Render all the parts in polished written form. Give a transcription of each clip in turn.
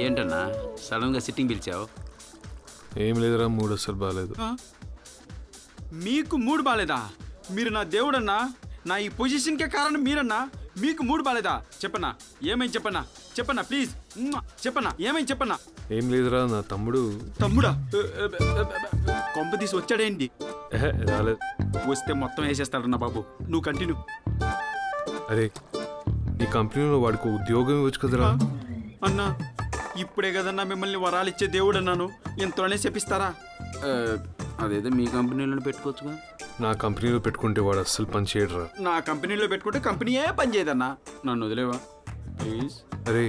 ఏంటన్నా సడన్గా సిట్టింగ్ పిలిచావు? ఏం లేదురా, మూడు అసలు బాగాలేదు. మీకు మూడు బాగాలేదా? మీరు నా దేవుడన్నా, నా ఈ పొజిషన్కే కారణం మీరన్నా. మీకు మూడు బాగాలేదా? చెప్పన్నా, ఏమైంది చెప్పన్నా, చెప్పన్నా ప్లీజ్ చెప్పన్నా, ఏమైంది చెప్పన్నా. ఏం లేదురా, నా తమ్ముడు. తమ్ముడా? కొంప తీసి వచ్చాడేంటి? రాలేదు. వస్తే మొత్తం వేసేస్తాడన్నా బాబు, నువ్వు కంటిన్యూ. అరే, ఈ కంపెనీలో వాడికి ఉద్యోగం ఇవ్వచ్చు కదరా. అన్నా ఇప్పుడే కదన్నా మిమ్మల్ని వరాలు ఇచ్చే దేవుడు అన్నాను, ఇంతలోనే చెప్పిస్తారా? అదేదో మీ కంపెనీలో పెట్టుకోవచ్చుగా. నా కంపెనీలో పెట్టుకుంటే వాడు అస్సలు పని చేయడరా. నా కంపెనీలో పెట్టుకుంటే కంపెనీయే పని చేయదన్నా, నన్ను వదిలేవా ప్లీజ్. అరే,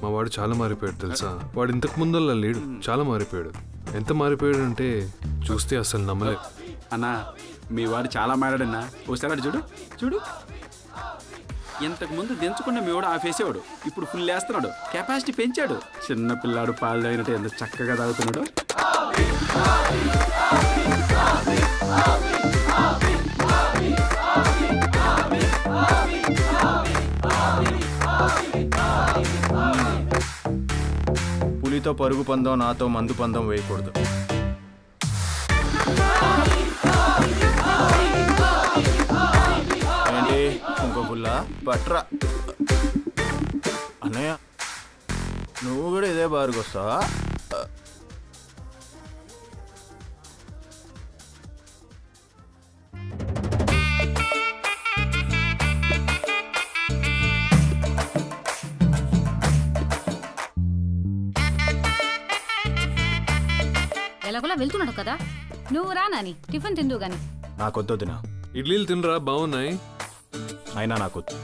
మా వాడు చాలా మారిపోయాడు తెలుసా. వాడు ఇంతకు ముందల్లా లేడు, చాలా మారిపోయాడు. ఎంత మారిపోయాడు అంటే చూస్తే అసలు నమ్మలేదు. అన్నా మీ వాడు చాలా మారాడన్నా, ఒకసారి చూడు చూడు. ఇంతకు ముందు దించకుండా మీ వాడు ఆఫేసేవాడు, ఇప్పుడు ఫుల్ వేస్తున్నాడు, కెపాసిటీ పెంచాడు. చిన్న పిల్లాడు పాలు తాగినట్టు ఎంత చక్కగా తాగుతున్నాడు. పులితో పరుగు పందం, నాతో మందు పందం వేయకూడదు. ఏంటి ఇంకో పుల్ల పట్రా. అన్నయ్య నువ్వు కూడా ఇదే బారుకు వస్తావా? ఎలాగోలా వెళ్తున్నాడు కదా, నువ్వు రా నాని, టిఫిన్ తిందు గాని. నాకొద్దు దినా. ఇడ్లీలు తినరా, బాగున్నాయి. అయినా నాకొద్దు.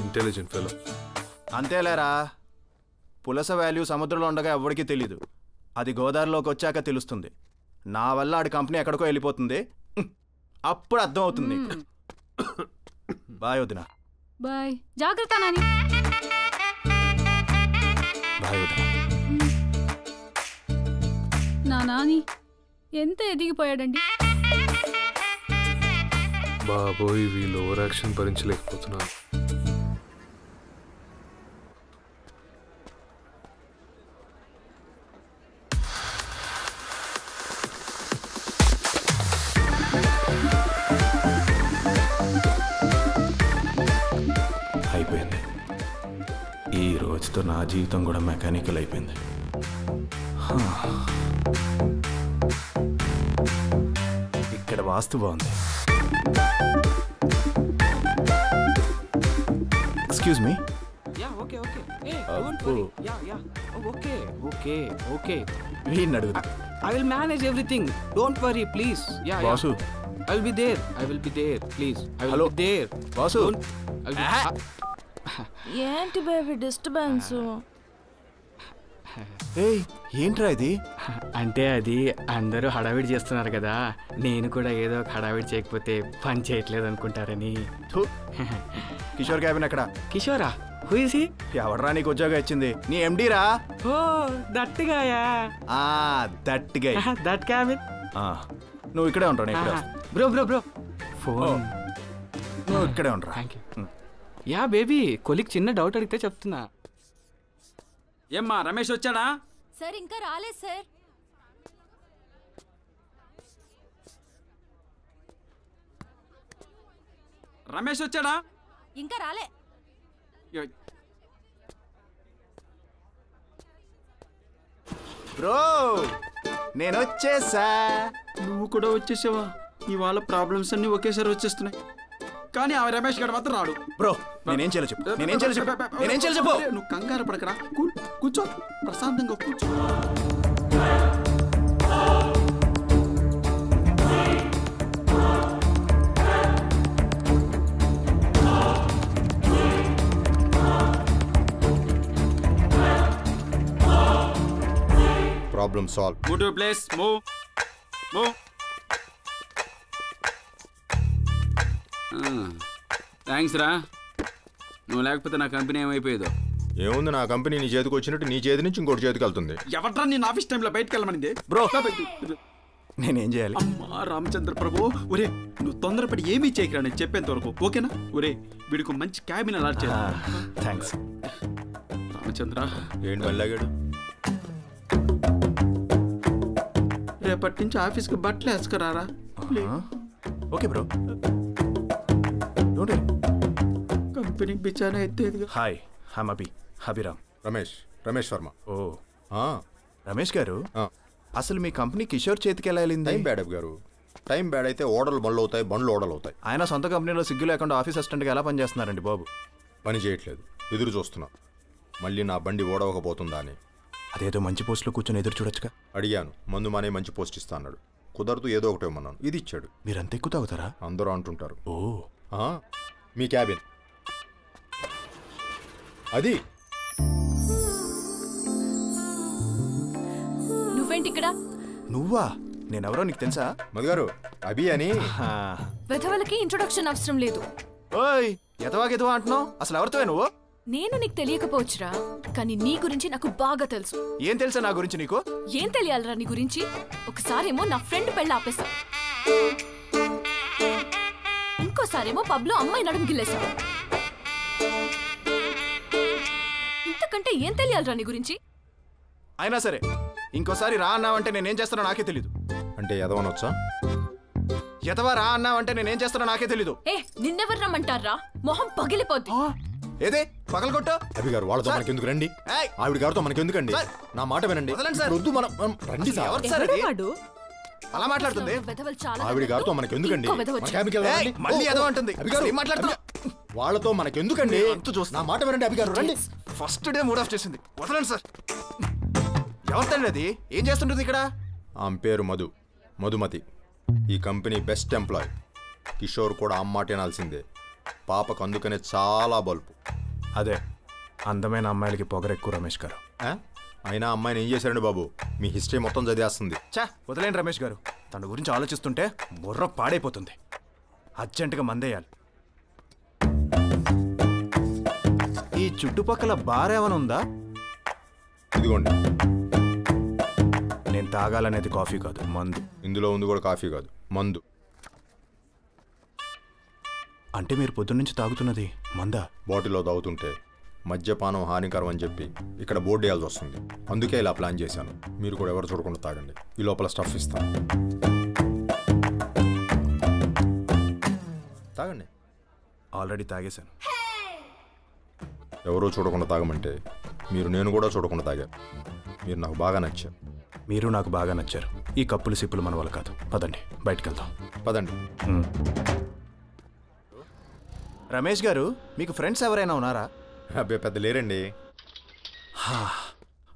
Intelligent fellow. అంతేలేరా, పులస వాల్యూ సముద్రంలో ఉండగా ఎవరికీ తెలీదు, అది గోదావరిలోకి వచ్చాక తెలుస్తుంది. నా వల్ల ఆడి కంపెనీ ఎక్కడికో వెళ్ళిపోతుంది, అప్పుడు అర్థం అవుతుంది. బాయ్ వదినా. బాయ్, జాగ్రత్త నాని. బాయ్ వదినా. నా నాని ఎంత ఎదిగిపోయాడండి. బాబోయ్, వీళ్ళు ఓవర్ యాక్షన్ భరించలేకపోతున్నాను. అయిపోయింది, ఈ రోజుతో నా జీవితం కూడా మెకానికల్ అయిపోయింది. ఇక్కడ వాస్తు బాగుంది. Excuse me. వీడిని అడుగుదా. I will manage everything. Don't worry, please. Boss. I will be there. I will be there, please. I will Hello. be there. Boss. ఏంటి బేబీ డిస్టర్బెన్స్? ఏయ్, ఏంట్రా ఇది? అంటే అది అందరూ హడావిడి చేస్తున్నారు కదా, నేను కూడా ఏదో ఒక హడావిడి చేయకపోతే పని చేయట్లేదు అనుకుంటారని. కిషోర్ క్యాబిన్ ఎక్కడ? కిషోరా? Who is he? ఎవడరా నీకు ఉద్యోగం ఇచ్చింది? నీ ఎండీరా? ఓ దట్ గాయా. That guy. That cabin. నువ్వు ఇక్కడే ఉంటావు. నేను ఇక్కడే. Bro bro bro phone. నువ్వు ఇక్కడే ఉంటా. Thank you. Yeah baby, colleague చిన్న డౌట్ అడిగితే చెప్తున్నా. ఏమ్మా రమేష్ వచ్చాడా? సార్ ఇంకా రాలేదు సార్. రమేష్ వచ్చాడా? ఇంకా రాలే. బ్రో నేను వచ్చేసా. నువ్వు కూడా వచ్చేసావా? ఇవాళ ప్రాబ్లమ్స్ అన్ని ఒకేసారి వచ్చేస్తున్నాయి, కానీ ఆ రమేష్ గారు మాత్రం రాడు. బ్రో నేనేం చేయాలో చెప్పు. నేనేం చేయాలో చెప్పు. నువ్వు కంగారు పడకరా, కూర్చో, ప్రశాంతంగా కూర్చో. Problem solved. Go to place. Move. Thanks రా, నువ్వు లేకపోతే నా కంపెనీ ఏమైపోయేదో. ఏముంది, నా కంపెనీ నీ చేతికి వచ్చినట్టు నీ చేతి నుంచి ఇంకోటి చేతికి వెళ్తుంది. ఎవట్రా నేను ఆఫీస్ టైంలో బయటకు వెళ్ళమనింది? బ్రో నేనేం చేయాలి? అమ్మా రామచంద్ర ప్రభు, ఒరే నువ్వు తొందరపడి ఏమీ చేయకరా, నేను చెప్పేంత వరకు ఓకేనా? ఒరే వీడికి మంచి క్యాబిన్ అలాట్ చేయాలి. థ్యాంక్స్. చంద్ర. ఏంటి వెళ్ళాగాడు? రేపటి నుంచి ఆఫీస్కి బట్టలు వేసుకురారా. Okay bro. కంపెనీ బిచానే ఎత్తేదిగా. Hi, I'm Abhiram. Ramesh Varma. Oh ఆ, రమేష్ గారు, ఆ. అసలు మీ కంపెనీ కిషోర్ చేతికి ఎలా వెళ్ళింది? టైం బ్యాడ్ అబ్బి గారు. టైం బ్యాడ్ అయితే ఓడలు బండ్లు అవుతాయి, బండ్లు ఓడలు అవుతాయి. ఆయన సొంత కంపెనీలో సిగ్గు లేకుండా ఆఫీస్ అసిస్టెంట్గా ఎలా పనిచేస్తున్నారండి బాబు? పని చేయట్లేదు, ఎదురు చూస్తున్నా మళ్ళీ నా బండి ఓడవకపోతుందా అని. అదేదో మంచి పోస్ట్లో కూర్చొని ఎదురు చూడొచ్చుగా. అడిగాను, మందు మానే మంచి పోస్ట్ ఇస్తా అన్నాడు. కుదరదు, ఏదో ఒకటి ఇమ్మన్నాను, ఇది ఇచ్చాడు. మీరంత ఎక్కువ తాగుతారా? అందరూ అంటుంటారు. ఓ, ఆ, మీ క్యాబిన్ అది. నువ్వేంటి ఇక్కడ? నువ్వా? నేనెవరో నీకు తెలుసా? మధుగారు, అభి అని. హా. వెధవలకి ఇంట్రొడక్షన్ అవసరం లేదు. ఓయ్, ఎతవా అంటున్నావు? అసలు ఎవరితో నువ్వు? నేను నీకు తెలియకపోవచ్చురా, కానీ నీ గురించి నాకు బాగా తెలుసు. ఏం తెలుసా నా గురించి నీకు? ఏం తెలియాలరా నీ గురించి? ఒకసారేమో నా ఫ్రెండ్ పెళ్ళి ఆపేశా, ఇంకోసారేమో పబ్లో అమ్మాయి నడుము గిల్లేశా. ఇంతకంటే ఏం తెలియాలరా నీ గురించి? అయినా సరే ఇంకోసారి రా అన్నావంటే నేనేం చేస్తానో నాకే తెలీదు. అంటే ఎదవనొచ్చా? ఎతవా రా అన్నావంటే నేనేం చేస్తానో నాకే తెలీదు. ఏ, నిన్నెవరు రమ్మంటారా? మొహం పగిలిపోద్ది. ఏదే పగలగొట్టు. అభి గారు, వాళ్ళతో సార్. మనకెందుకు రండి? ఏయ్, ఆవిడ గారితో మనకెందుకండి? సార్. నా మాట వినండి. వదలండి సార్. వద్దు, మనం రండి సార్. ఎవరు సార్ అది? అలా మాట్లాడుతుంది. వెధవలు చాలా ఆవిడ గారితో మనకెందుకండి? ఇంకో వెధవ మన వచ్చి. క్యాబిన్కి ఏయ్, వెళ్దామండి. మళ్ళీ ఓ, ఎదవ అంటుంది. అభి గారు, ఏం మాట్లాడుతున్నావు? వాళ్ళతో మనకెందుకండి? అంతు చూస్తా. నా మాట వినండి అభి గారు, రండి. ఫస్ట్ డే మూడ్ ఆఫ్ చేసింది. వదలండి సార్. ఎవరితండి అది? ఏం చేస్తుంటుంది ఇక్కడ? ఆమె పేరు మధుమతి. ఈ కంపెనీ బెస్ట్ ఎంప్లాయ్. కిషోర్ కూడా అమ్మాట వినాల్సిందే. పాపకు అందుకనే చాలా బల్పు. అదే అందమైన అమ్మాయిలకి పొగరెక్కువ రమేష్ గారు. ఆ? అయినా అమ్మాయిని ఏం చేశారండి బాబు? మీ హిస్టరీ మొత్తం చదివేస్తుంది. చా, వదిలేండి రమేష్ గారు. తన గురించి ఆలోచిస్తుంటే బుర్ర పాడైపోతుంది. అర్జెంటుగా మందేయాలి. ఈ చుట్టుపక్కల బార్ ఏమైనా ఉందా? ఇదిగోండి, నేను తాగాలనేది కాఫీ కాదు, మందు. ఇందులో ఉంది కూడా కాఫీ కాదు, మందు. అంటే మీరు పొద్దున్నుంచి తాగుతున్నది మందా? బాటిల్లో తాగుతుంటే మద్యపానం హానికరం అని చెప్పి ఇక్కడ బోర్డు వేయాల్సి వస్తుంది. అందుకే ఇలా ప్లాన్ చేశాను. మీరు కూడా ఎవరు చూడకుండా తాగండి. ఈ లోపల స్టఫ్ ఇస్తాను, తాగండి. ఆల్రెడీ తాగేశాను. ఎవరో చూడకుండా తాగమంటే నేను కూడా చూడకుండా తాగారు. మీరు నాకు బాగా నచ్చారు. మీరు నాకు బాగా నచ్చారు. ఈ కప్పులు సిప్పులు మన వల్ల కాదు. పదండి, బయటికి వెళ్దాం. పదండి. రమేష్ గారు, మీకు ఫ్రెండ్స్ ఎవరైనా ఉన్నారా? అబ్బే, పెద్ద లేరండి.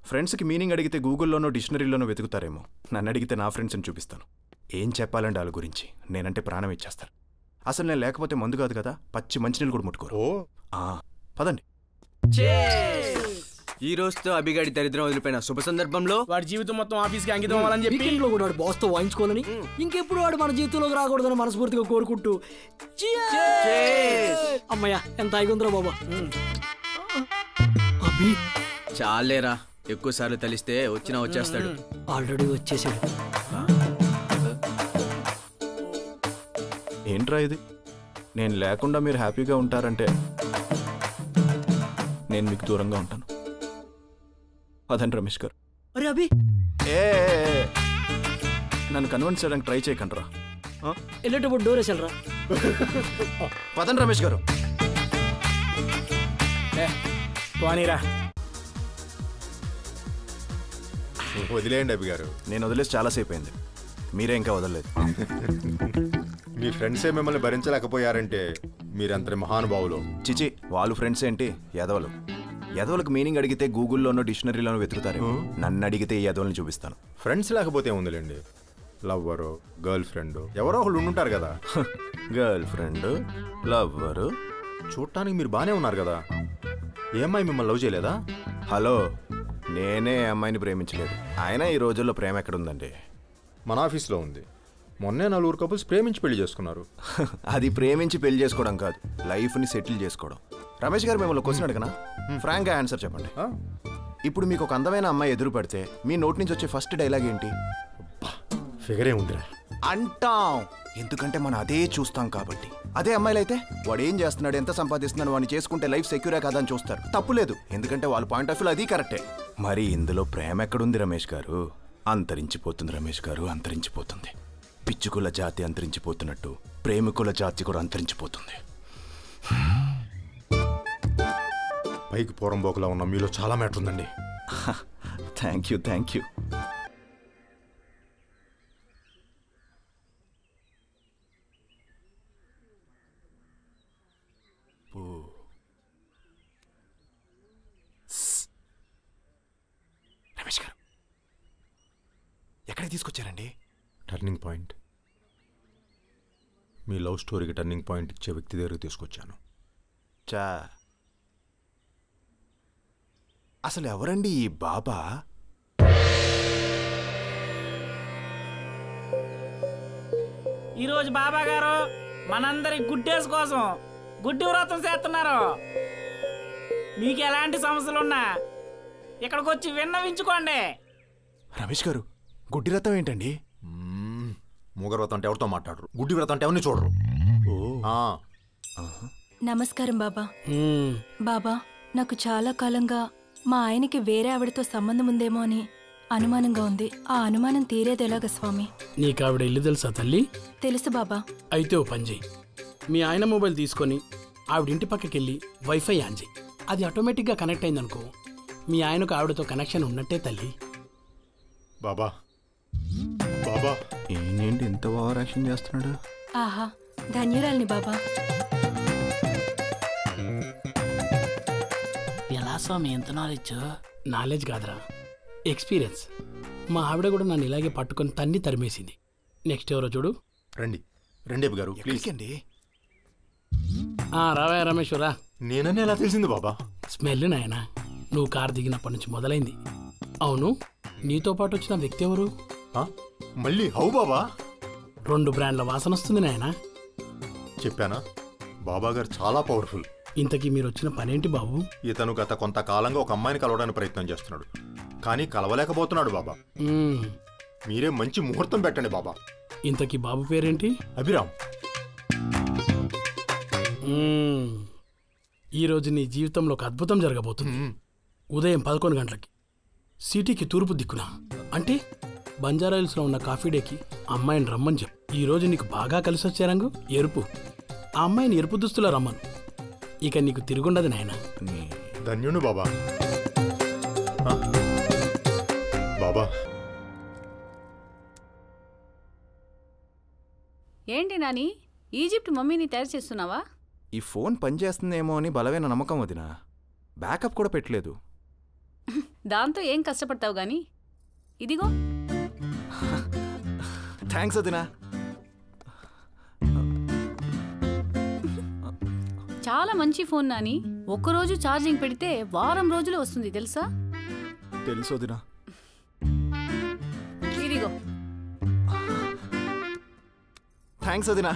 ఫ్రెండ్స్కి మీనింగ్ అడిగితే గూగుల్లోనో డిక్షనరీలోనో వెతుకుతారేమో. నన్ను అడిగితే నా ఫ్రెండ్స్ని చూపిస్తాను. ఏం చెప్పాలండి వాళ్ళ గురించి? నేనంటే ప్రాణం ఇచ్చేస్తారు. అసలు నేను లేకపోతే మందు కాదు కదా, పచ్చి మంచినీళ్ళు కూడా ముట్టుకోరు. పదండి. ఈ రోజుతో అభిగాడి దరిద్రం వదిలిపోయిన శుభ సందర్భంలో వాడి జీవితం మొత్తం ఆఫీస్కి అంకితం అవ్వాలని చెప్పి వీకెండ్ లో కూడా వాడు బాస్తో వాయించుకోవాలని, ఇంకెప్పుడు వాడు మన జీవితంలోకి రాకూడదని మనస్ఫూర్తిగా కోరుకుంటూ అమ్మయ్యా ఎంత ఐగుందరో బాబా. అభి చాలేరా, ఎక్కువ సార్లు తలిస్తే వచ్చినా వచ్చేస్తాడు. ఆల్రెడీ వచ్చేసాడు. ఏంట్రా ఇది? నేను లేకుండా మీరు హ్యాపీగా ఉంటారంటే నేను మీకు దూరంగా ఉంటాను. అదండి రమేష్ గారు. అరే అభి, నన్ను కన్విన్స్ చేయడానికి ట్రై చేయకండి రా. వెళ్ళేటప్పుడు డోర్ వేసాలరా. పదండి రమేష్ గారు. పోనీరా. వదిలేయండి అభి గారు. నేను వదిలేసి చాలాసేపు అయింది. మీరే ఇంకా వదలలేదు. మీ ఫ్రెండ్సే మిమ్మల్ని భరించలేకపోయారంటే మీరంతటి మహానుభావులు. చిచి, వాళ్ళు ఫ్రెండ్స్ ఏంటి? ఎదవలు. ఎదవలకు మీనింగ్ అడిగితే గూగుల్లోనో డిక్షనరీలోనో వెతుకుతారేమో. నన్ను అడిగితే ఈ ఎదవల్ని చూపిస్తాను. ఫ్రెండ్స్ లేకపోతే ఉందిలేండి. లవ్వరు, గర్ల్ ఫ్రెండ్ ఎవరో ఒకళ్ళు ఉండుంటారు కదా. Girl friend, lover. చూడటానికి మీరు బాగానే ఉన్నారు కదా. ఏ అమ్మాయి మిమ్మల్ని లవ్ చేయలేదా? హలో, నేనే అమ్మాయిని ప్రేమించలేదు. అయినా ఈ రోజుల్లో ప్రేమ ఎక్కడుందండి? మన ఆఫీస్లో ఉంది. మొన్నే 4 కపుల్స్ ప్రేమించి పెళ్లి చేసుకున్నారు. అది ప్రేమించి పెళ్లి చేసుకోవడం కాదు, లైఫ్ని సెటిల్ చేసుకోవడం. రమేష్ గారు మిమ్మల్ని క్వశ్చన్ అడగనా? ఫ్రాంక్గా ఆన్సర్ చెప్పండి. ఇప్పుడు మీకు ఒక అందమైన అమ్మాయి ఎదురు పడితే మీ నోటి నుంచి వచ్చే ఫస్ట్ డైలాగ్ ఏంటి? ఫిగరే ఉందిరా అంటాం. ఎందుకంటే మనం అదే చూస్తాం కాబట్టి. అదే అమ్మాయిలైతే వాడు ఏం చేస్తున్నాడు, ఎంత సంపాదిస్తున్నాడు, వాడిని చేసుకుంటే లైఫ్ సెక్యూరే కదా అని చూస్తారు. తప్పులేదు, ఎందుకంటే వాళ్ళ పాయింట్ ఆఫ్ వ్యూ అది కరెక్టే. మరి ఇందులో ప్రేమ ఎక్కడుంది రమేష్ గారు? అంతరించిపోతుంది రమేష్ గారు, అంతరించిపోతుంది. పిచ్చుకుల జాతి అంతరించిపోతున్నట్టు ప్రేమికుల జాతి కూడా అంతరించిపోతుంది. పైకి పోరంబోకులా ఉన్న మీలో చాలా మ్యాటర్ ఉందండి. Thank you, thank you. Ramesh గారు ఎక్కడికి తీసుకొచ్చారండి? Turning point. మీ లవ్ స్టోరీకి టర్నింగ్ పాయింట్ ఇచ్చే వ్యక్తి దగ్గరికి తీసుకొచ్చాను. చా, అసలు ఎవరండి ఈ బాబా? ఈరోజు బాబా గారు మనందరి గుడ్డేస్ కోసం గుడ్డి వ్రతం చేస్తున్నారు. మీకు ఎలాంటి సమస్యలున్నా ఇక్కడికి వచ్చి విన్నవించుకోండి. రమేష్ గారు, గుడ్డి రథం ఏంటండి? మూగవ్రతం అంటే ఎవరితో మాట్లాడరు, గుడ్డి వ్రతం అంటే ఎవరిని చూడరు. నమస్కారం బాబా. బాబా, నాకు చాలా కాలంగా మా ఆయనకి వేరే ఆవిడతో సంబంధం ఉందేమో అని అనుమానంగా ఉంది. ఆ అనుమానం తీరేది ఎలాగ స్వామి? నీకు ఆవిడ ఇల్లు తెలుసా తల్లి? తెలుసు బాబా. అయితే ఓ పని చెయ్యి, మీ ఆయన మొబైల్ తీసుకొని ఆవిడ ఇంటి పక్కకి వెళ్ళి వైఫై ఆన్ చేయి. అది ఆటోమేటిక్గా కనెక్ట్ అయిందనుకో, మీ ఆయనకు ఆవిడతో కనెక్షన్ ఉన్నట్టే తల్లి. బాబా బాబా, ఏంటి ఎంత ఓవర్ యాక్షన్ చేస్తున్నాడు? ఆహా, ధన్యురాల్ని బాబా. ఎలా స్వామి ఎంత నాలెడ్జ్? నాలెడ్జ్ కాదురా, ఎక్స్పీరియన్స్. మా ఆవిడ కూడా నన్ను ఇలాగే పట్టుకొని తన్ని తరిమేసింది. నెక్స్ట్ ఎవరో చూడు. రండి రండి గారు, ప్లీజ్ అండి. రావా రమేశ్వరా. నేనని ఎలా తెలిసింది బాబా? స్మెల్ నాయనా, నువ్వు కారు దిగినప్పటి నుంచి మొదలైంది. అవును, నీతో పాటు వచ్చిన వ్యక్తి ఎవరు? మళ్ళీ హౌ బాబా? 2 బ్రాండ్ల వాసన వస్తుంది నాయనా. చెప్పానా, బాబా గారు చాలా పవర్ఫుల్. ఇంతకీ మీరు వచ్చిన పనేంటి బాబు? ఇతను గత కొంతకాలంగా ఒక అమ్మాయిని కలవడానికి ప్రయత్నం చేస్తున్నాడు, కానీ కలవలేకపోతున్నాడు బాబా. మీరే మంచి ముహూర్తం పెట్టండి బాబా. ఇంతకీ బాబు పేరేంటి? అభిరామ్. ఈరోజు నీ జీవితంలో ఒక అద్భుతం జరగబోతుంది. ఉదయం 11 గంటలకి సిటీకి తూర్పు దిక్కున, అంటే బంజారాహిల్స్లో ఉన్న కాఫీ డేకి అమ్మాయిని రమ్మని చెప్పు. ఈరోజు నీకు బాగా కలిసి వచ్చే రంగు ఎరుపు. ఆ అమ్మాయిని ఎరుపు దుస్తులో రమ్మను. ఇక నీకు తిరుగుండదు నాయన. ధన్యుడు బాబా. బాబా, ఏంటి నాని, ఈజిప్ట్ మమ్మీని తయారు చేస్తున్నావా? ఈ ఫోన్ పనిచేస్తుందేమో అని బలమైన నమ్మకం వదినా. బ్యాకప్ కూడా పెట్టలేదు. దాంతో ఏం కష్టపడతావు గాని, ఇదిగో. థ్యాంక్స్ వదినా. చాలా మంచి ఫోన్ నాని. ఒక్కరోజు ఛార్జింగ్ పెడితే వారం రోజులు వస్తుంది తెలుసా? తెలుసు వదినా. ఇదిగో. థ్యాంక్స్ వదినా.